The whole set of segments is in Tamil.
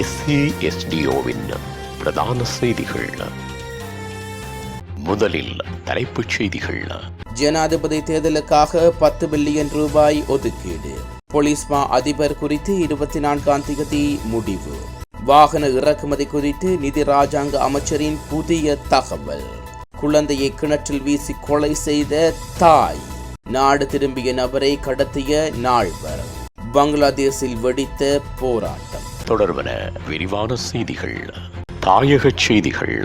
SCSDOவின் பிரதான செய்திகள். முதலில் தலைப்புச் செய்திகள். ஜனாதிபதி தேர்தலுக்காக 10 பில்லியன் ரூபாய் ஒதுக்கீடு. போலீஸ் மா அதிபர் குறித்து 24ஆம் தேதி முடிவு. வாகன இறக்குமதி குறித்து நிதி ராஜாங்க அமைச்சரின் புதிய தகவல். குழந்தையை கிணற்றில் வீசி கொலை செய்த தாய். நாடு திரும்பிய நபரை கடத்திய நால்வர். பங்களாதேஷில் வெடித்த போராட்டம். தொடர்பன விரிவான செய்திகள். தாயக செய்திகள்.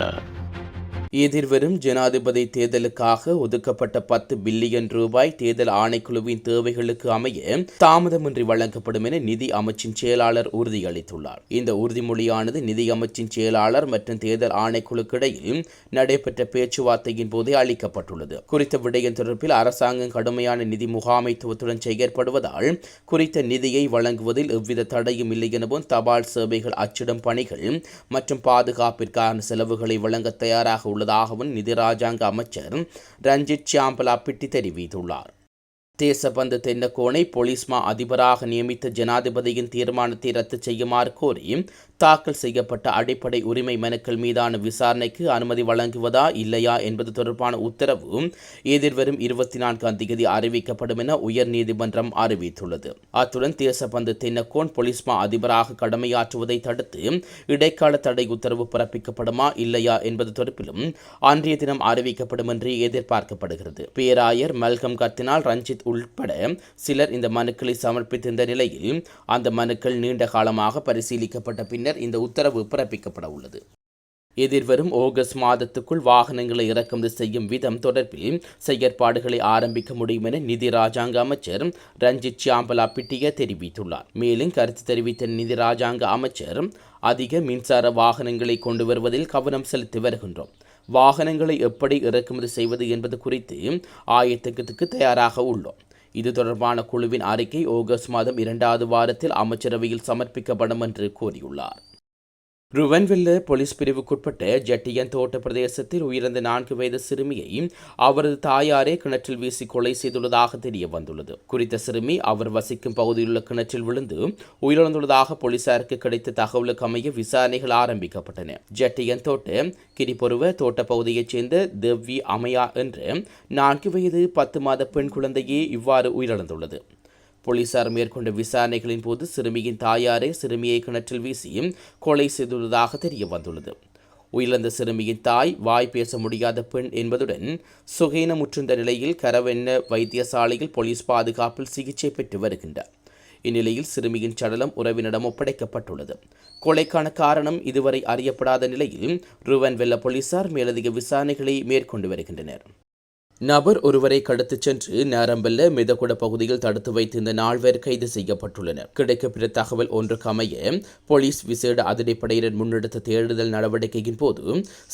எதிர்வரும் ஜனாதிபதி தேர்தலுக்காக ஒதுக்கப்பட்ட 10 பில்லியன் ரூபாய் தேர்தல் ஆணைக்குழுவின் தேவைகளுக்கு அமைய தாமதமின்றி வழங்கப்படும் என நிதி அமைச்சின் செயலாளர் உறுதியளித்துள்ளார். இந்த உறுதிமொழியானது நிதி அமைச்சின் செயலாளர் மற்றும் தேர்தல் ஆணைக்குழுக்கு இடையில் நடைபெற்ற பேச்சுவார்த்தையின் போதே அளிக்கப்பட்டுள்ளது. குறித்த விடயம் தொடர்பில் அரசாங்கம் கடுமையான நிதி முகாமைத்துவத்துடன் செயற்படுவதால் குறித்த நிதியை வழங்குவதில் எவ்வித தடையும் இல்லை எனவும் தபால் சேவைகள் அச்சிடும் பணிகள் மற்றும் பாதுகாப்பிற்கான செலவுகளை வழங்க தயாராக உள்ளதாகவும் நிதி ராஜாங்க அமைச்சர் ரஞ்சித் சாம்பலா பிட்டி தெரிவித்துள்ளார். தேசபந்து தென்னக்கோனை போலீஸ் மா அதிபராக நியமித்த ஜனாதிபதியின் தீர்மானத்தை ரத்து செய்யுமாறு கோரி தாக்கல் செய்யப்பட்ட அடிப்படை உரிமை மனுக்கள் மீதான விசாரணைக்கு அனுமதி வழங்குவதா இல்லையா என்பது தொடர்பான உத்தரவு எதிர்வரும் 24ஆம் தேதி அறிவிக்கப்படும் என உயர்நீதிமன்றம் அறிவித்துள்ளது. அத்துடன் தேசபந்து தென்னக்கோன் போலீஸ் மா அதிபராக கடமையாற்றுவதை தடுத்து இடைக்கால தடை உத்தரவு பிறப்பிக்கப்படுமா இல்லையா என்பது தொடர்பிலும் அன்றைய தினம் அறிவிக்கப்படும் என்று எதிர்பார்க்கப்படுகிறது. பேராயர் மல்கம் கத்தினால் ரஞ்சித் உள்பட சிலர் இந்த மனுக்களை சமர்ப்பித்திருந்த நிலையில் அந்த மனுக்கள் நீண்ட காலமாக பரிசீலிக்கப்பட்ட பின்னர் இந்த உத்தரவு பிறப்பிக்கப்பட உள்ளது. எதிர்வரும் ஆகஸ்ட் மாதத்துக்குள் வாகனங்களை இறக்குமதி செய்யும் விதம் தொடர்பில் செயற்பாடுகளை ஆரம்பிக்க முடியும் என நிதி ராஜாங்க அமைச்சர் ரஞ்சித் சாம்பலா பிட்டிய தெரிவித்துள்ளார். மேலும் கருத்து தெரிவித்த நிதி ராஜாங்க அமைச்சர் அதிக மின்சார வாகனங்களை கொண்டு வருவதில் கவனம் செலுத்தி வருகின்றோம். வாகனங்களை எப்படி இறக்குமதி செய்வது என்பது குறித்து ஆயத்தத்துக்கு தயாராக உள்ளோம். இது தொடர்பான குழுவின் அறிக்கை ஆகஸ்ட் மாதம் 2வது வாரத்தில் அமைச்சரவையில் சமர்ப்பிக்கப்படும் என்று கூறியுள்ளார். ருவன்வெல்ல போலீஸ் பிரிவுக்குட்பட்ட ஜட்டியன் தோட்ட பிரதேசத்தில் உயிரிழந்த 4 வயது சிறுமியை அவரது தாயாரே கிணற்றில் வீசி கொலை செய்துள்ளதாக தெரிய வந்துள்ளது. குறித்த சிறுமி அவர் வசிக்கும் பகுதியிலுள்ள கிணற்றில் விழுந்து உயிரிழந்துள்ளதாக போலீசாருக்கு கிடைத்த தகவலுக்கு அமைய விசாரணைகள் ஆரம்பிக்கப்பட்டன. ஜட்டியன் தோட்ட கிரிபொருவ தோட்ட பகுதியைச் சேர்ந்த தேவ்வி அமையா என்ற 4 வயது 10 மாத பெண் குழந்தையே இவ்வாறு உயிரிழந்துள்ளது. போலீசார் மேற்கொண்ட விசாரணைகளின் போது சிறுமியின் தாயாரே சிறுமியை கிணற்றில் வீசி கொலை செய்துள்ளதாக தெரிய வந்துள்ளது. உயிரிழந்த சிறுமியின் தாய் வாய் பேச முடியாத பெண் என்பதுடன் சுகீனமுற்றிருந்த நிலையில் கரவென்ன வைத்தியசாலையில் போலீஸ் பாதுகாப்பில் சிகிச்சை பெற்று வருகின்றார். இந்நிலையில் சிறுமியின் சடலம் உறவினரிடம் ஒப்படைக்கப்பட்டுள்ளது. கொலைக்கான காரணம் இதுவரை அறியப்படாத நிலையில் ருவன்வெல்ல போலீசார் மேலதிக விசாரணைகளை மேற்கொண்டு வருகின்றனர். நபர் ஒருவரை கடத்திச் சென்று நேரம்பெல்ல மிதகுட பகுதியில் தடுத்து வைத்திருந்த 4 பேர் கைது செய்யப்பட்டுள்ளனர். கிடைக்கப்பெற்ற தகவல் ஒன்றுக்கு அமைய போலீஸ் விசேட அதிரடிப்படையினர் முன்னெடுத்த தேடுதல் நடவடிக்கையின் போது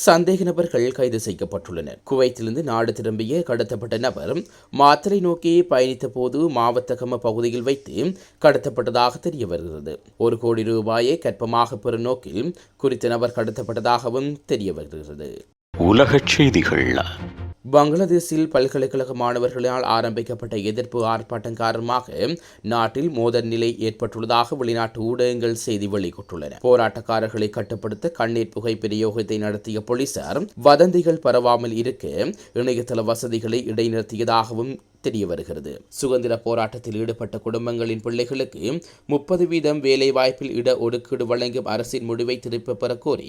சந்தேக நபர்கள் கைது செய்யப்பட்டுள்ளனர். குவைத்திலிருந்து நாடு திரும்பிய கடத்தப்பட்ட நபர் மாத்தளை நோக்கி பயணித்த போது மாவத்தகம பகுதியில் வைத்து கடத்தப்பட்டதாக தெரிய வருகிறது. 1 கோடி ரூபாயை கற்பமாக பெறும் நோக்கில் குறித்த நபர் கடத்தப்பட்டதாகவும் தெரிய வருகிறது. உலகச் செய்திகள். பங்களாதேஷில் பல்கலைக்கழக மாணவர்களால் ஆரம்பிக்கப்பட்ட எதிர்ப்பு ஆர்ப்பாட்டம் காரணமாக நாட்டில் மோதல் நிலை ஏற்பட்டுள்ளதாக வெளிநாட்டு ஊடகங்கள் செய்தி வெளியிட்டுள்ளன. போராட்டக்காரர்களை கட்டுப்படுத்த கண்ணீர் புகை பிரயோகத்தை நடத்திய போலீசார் வதந்திகள் பரவாமல் இருக்க இணையதள வசதிகளை இடைநிறுத்தியதாகவும் தெரிய வருகிறது. சுதந்திர போராட்டத்தில் ஈடுபட்ட குடும்பங்களின் பிள்ளைகளுக்கு 30% வேலை வாய்ப்பில் இட ஒதுக்கீடு வழங்கும் அரசின் முடிவை திருப்பப் பெற கோரி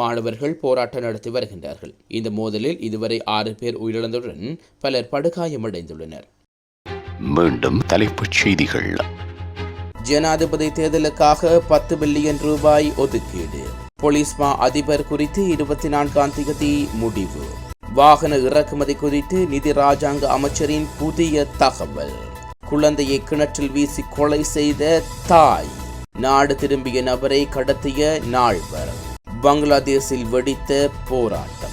மாணவர்கள் போராட்டம் நடத்தி வருகின்றார்கள். இந்த மோதலில் இதுவரை 6 பேர் உயிரிழந்துடன் பலர் படுகாயமடைந்துள்ளனர். மீண்டும் தலைப்புச் செய்திகள். ஜனாதிபதி தேர்தலுக்காக 10 பில்லியன் ரூபாய் ஒதுக்கீடு. போலீஸ் மா அதிபர் குறித்து 24ஆம் தேதி முடிவு. வாகன இறக்குமதி குறித்து நிதி ராஜாங்க அமைச்சரின் புதிய தகவல். குழந்தையை கிணற்றில் வீசி கொலை செய்த தாய். நாடு திரும்பிய நபரை கடத்திய நால்வர். பங்களாதேஷில் வெடித்த போராட்டம்.